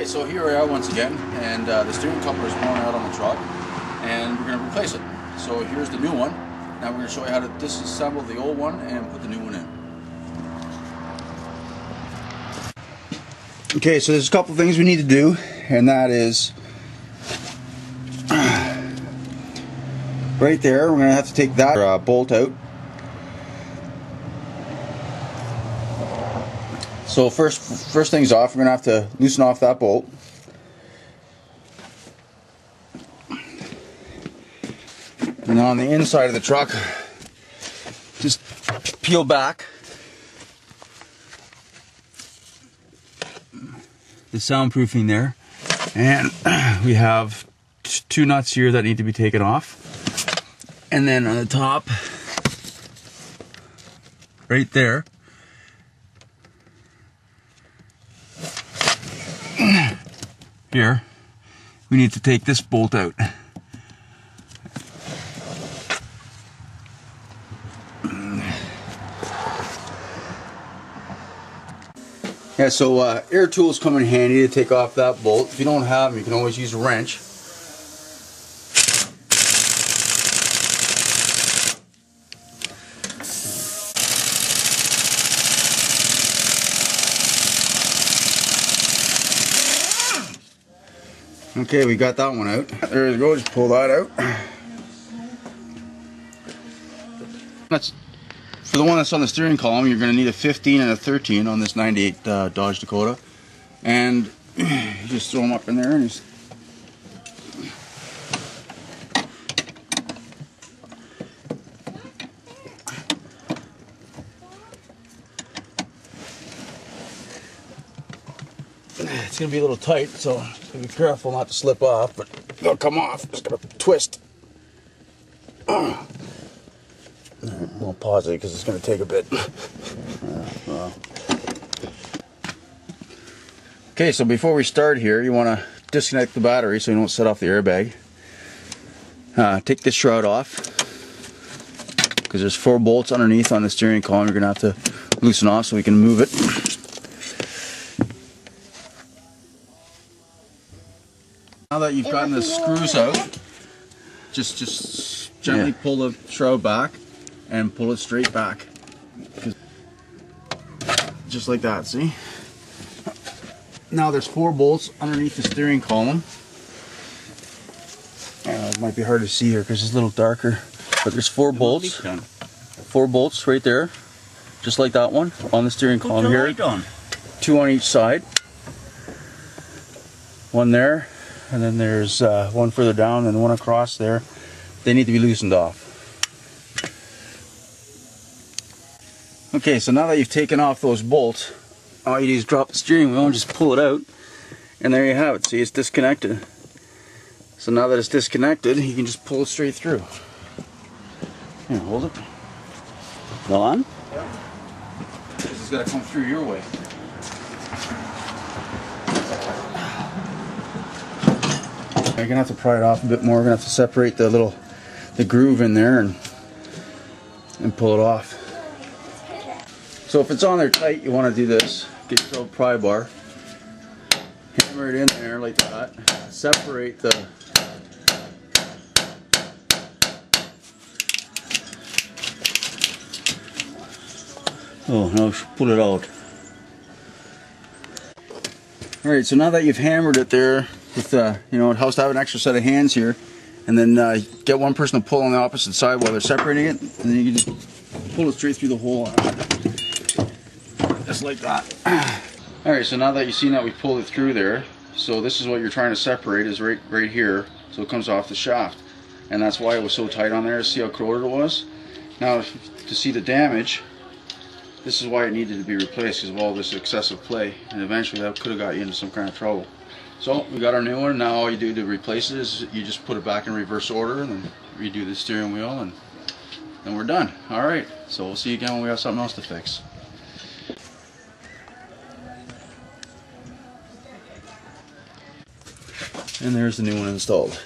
Okay, so here we are once again, and the steering coupler is worn out on the truck, and we're going to replace it. So here's the new one. Now we're going to show you how to disassemble the old one and put the new one in. Okay, so there's a couple things we need to do, and that is right there. We're going to have to take that bolt out. So first things off, we're going to have to loosen off that bolt. And on the inside of the truck, just peel back the soundproofing there. And we have two nuts here that need to be taken off. And then on the top, right there, here, we need to take this bolt out. Yeah, so air tools come in handy to take off that bolt. If you don't have them, you can always use a wrench. Okay, we got that one out. There you go, just pull that out. That's for the one that's on the steering column. You're going to need a 15 and a 13 on this 98 Dodge Dakota. And you just throw them up in there and just it's going to be a little tight, so be careful not to slip off, but they'll come off. Just going to twist. We'll pause it because it's going to take a bit. Okay, so before we start here, you want to disconnect the battery so you don't set off the airbag. Take this shroud off because there's 4 bolts underneath on the steering column. You're going to have to loosen off so we can move it. Now that you've gotten the screws out, just gently pull the shroud back and pull it straight back. Just like that, see? Now there's 4 bolts underneath the steering column. It might be hard to see here because it's a little darker, but there's 4 bolts. 4 bolts right there, just like that one on the steering column here. 2 on each side. 1 there. And then there's 1 further down and 1 across there. They need to be loosened off. Okay, so now that you've taken off those bolts, all you do is drop the steering wheel and just pull it out. And there you have it. See, it's disconnected. So now that it's disconnected, you can just pull it straight through. Here, hold it. On? Yeah. This is going to come through your way. You're gonna have to pry it off a bit more. We're gonna have to separate the groove in there and pull it off. So if it's on there tight, you want to do this. Get yourself a pry bar, hammer it in there like that. Separate the now pull it out. All right. So now that you've hammered it there. With you know, it helps to have an extra set of hands here, and then get one person to pull on the opposite side while they're separating it, and then you can just pull it straight through the hole, just like that. All right, so now that you've seen that we pulled it through there, so this is what you're trying to separate is right here, so it comes off the shaft, and that's why it was so tight on there. See how corroded it was? Now, to see the damage, this is why it needed to be replaced because of all this excessive play, and eventually that could have got you into some kind of trouble. So we got our new one. Now all you do to replace it is you just put it back in reverse order and then redo the steering wheel, and then we're done. Alright, so we'll see you again when we have something else to fix. And there's the new one installed.